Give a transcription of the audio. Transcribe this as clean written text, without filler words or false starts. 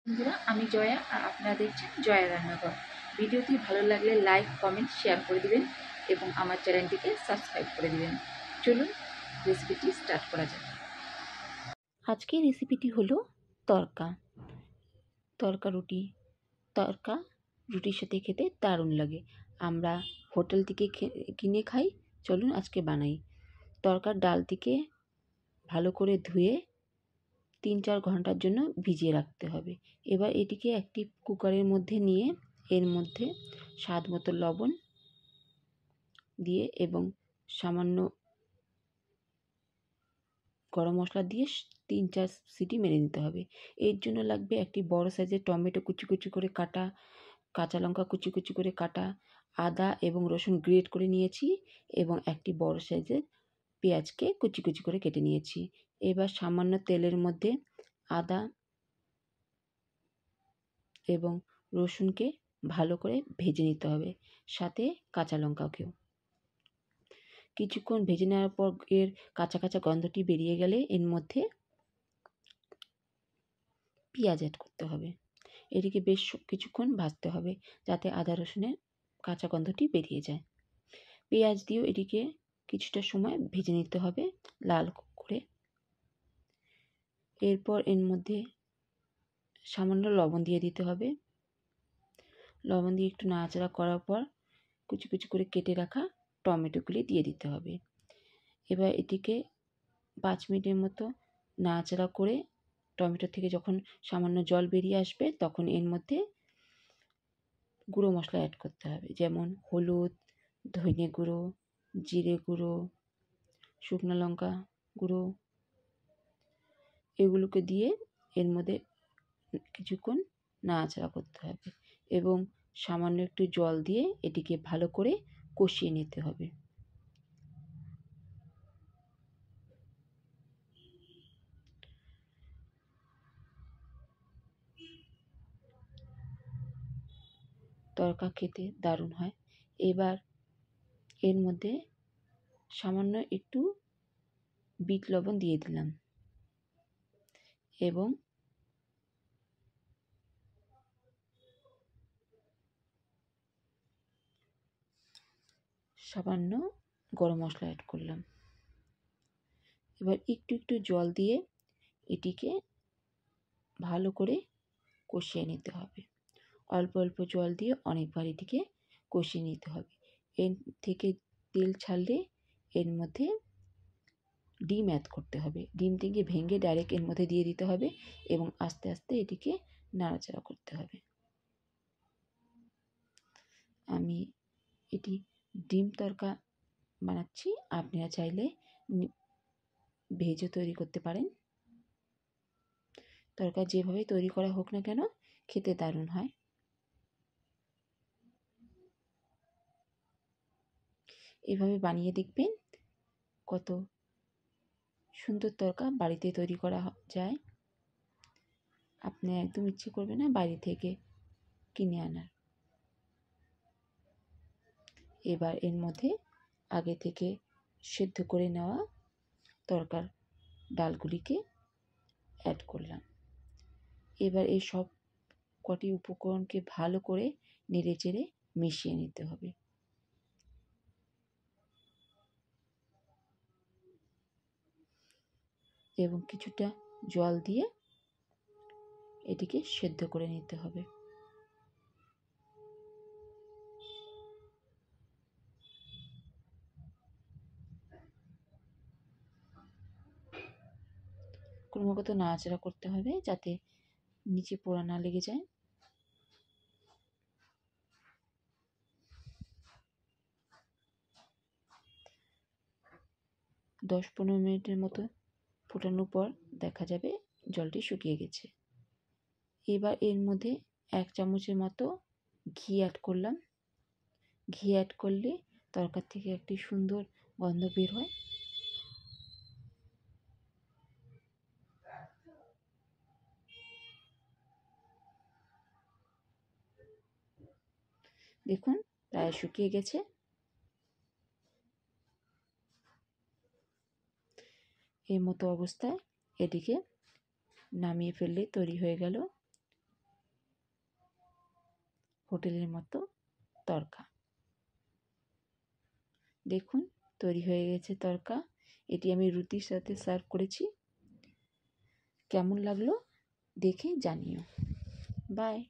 বন্ধুরা, আমি জয়া আর আপনারা দেখছেন জয়া রান্নাঘর। ভিডিওটি ভালো লাগলে লাইক, কমেন্ট, শেয়ার করে দিবেন এবং আমার চ্যানেলটিকে সাবস্ক্রাইব করে দিবেন। চলুন রেসিপিটি স্টার্ট করা যাক। আজকের রেসিপিটি হলো তড়কা তড়কা রুটি। তড়কা রুটির সাথে খেতে দারুণ লাগে। আমরা হোটেল থেকে কিনে খাই, চলুন আজকে বানাই। তড়কার ডালটিকে ভালো করে ধুয়ে 3-4 ঘন্টার জন্য ভিজিয়ে রাখতে হবে। এবার এটিকে একটি কুকারের মধ্যে নিয়ে এর মধ্যে স্বাদ মতো লবণ দিয়ে এবং সামান্য গরম মশলা দিয়ে 3-4 সিটি মেরে নিতে হবে। এর জন্য লাগবে একটি বড় সাইজের টমেটো কুচি কুচি করে কাটা, কাঁচা লঙ্কা কুচি কুচি করে কাটা, আদা এবং রসুন গ্রেট করে নিয়েছি এবং একটি বড় সাইজের পেঁয়াজকে কুচি কুচি করে কেটে নিয়েছি। এবার সামান্য তেলের মধ্যে আদা এবং রসুনকে ভালো করে ভেজে নিতে হবে, সাথে কাঁচা লঙ্কাকেও। কিছুক্ষণ ভেজে নেওয়ার পর এর কাঁচা কাঁচা গন্ধটি বেরিয়ে গেলে এর মধ্যে পেঁয়াজ অ্যাড করতে হবে। এটিকে বেশ কিছুক্ষণ ভাজতে হবে যাতে আদা রসুনের কাঁচা গন্ধটি বেরিয়ে যায়। পেঁয়াজ দিয়েও এটিকে কিছুটা সময় ভেজে নিতে হবে লাল করে। এরপর এর মধ্যে সামান্য লবণ দিয়ে দিতে হবে। লবণ দিয়ে একটু নাড়াচাড়া করার পর কুচি কুচি করে কেটে রাখা টমেটোগুলি দিয়ে দিতে হবে। এবার এটিকে 5 মিনিটের মতো নাড়াচাড়া করে টমেটো থেকে যখন সামান্য জল বেরিয়ে আসবে তখন এর মধ্যে গুঁড়ো মশলা অ্যাড করতে হবে, যেমন হলুদ, ধনে গুঁড়ো, জিরে গুঁড়ো, শুকনো লঙ্কা গুঁড়ো। এগুলোকে দিয়ে এর মধ্যে কিছুক্ষণ নাড়াচাড়া করতে হবে এবং সামান্য একটু জল দিয়ে এটিকে ভালো করে কষিয়ে নিতে হবে। তড়কা খেতে দারুণ হয়। এবার এর মধ্যে সামান্য একটু বিট লবণ দিয়ে দিলাম এবং সামান্য গরম মশলা অ্যাড করলাম। এবার একটু একটু জল দিয়ে এটিকে ভালো করে কষিয়ে নিতে হবে। অল্প অল্প জল দিয়ে অনেকবার এটিকে কষিয়ে নিতে হবে। এর থেকে তেল ছাড়লে এর মধ্যে ডিম অ্যাড করতে হবে। ডিমটিকে ভেঙে ডাইরেক্ট এর মধ্যে দিয়ে দিতে হবে এবং আস্তে আস্তে এটিকে নাড়াচাড়া করতে হবে। আমি এটি ডিম তড়কা বানাচ্ছি, আপনারা চাইলে ভেজও তৈরি করতে পারেন। তড়কা যেভাবে তৈরি করা হোক না কেন খেতে দারুণ হয়। এভাবে বানিয়ে দেখবেন কত সুন্দর তড়কা বাড়িতে তৈরি করা যায়। আপনি একদম ইচ্ছে করবে না বাইরে থেকে কিনে আনার। এবার এর মধ্যে আগে থেকে সেদ্ধ করে নেওয়া তড়কার ডালগুলিকে অ্যাড করলাম। এবার এই সব কটি উপকরণকে ভালো করে নেড়েচেড়ে মিশিয়ে নিতে হবে। এবং কিছুটা জল দিয়ে এটিকে সেদ্ধ করে নিতে হবে। ক্রমাগত নাড়াচাড়া করতে হবে যাতে নিচে পোড়া না লেগে যায়। দশ 15 মিনিটের মতো ফোটানোর পর দেখা যাবে জলটি শুকিয়ে গেছে। এবার এর মধ্যে 1 চামচের মতো ঘি অ্যাড করলাম। ঘি অ্যাড করলে তরকার থেকে একটি সুন্দর গন্ধ বের হয়। দেখুন প্রায় শুকিয়ে গেছে। এই মতো অবস্থায় এটিকে নামিয়ে ফেললে তৈরি হয়ে গেল হোটেলের মতো তড়কা। দেখুন তৈরি হয়ে গেছে তড়কা। এটি আমি রুটির সাথে সার্ভ করেছি। কেমন লাগলো দেখে জানিও। বাই।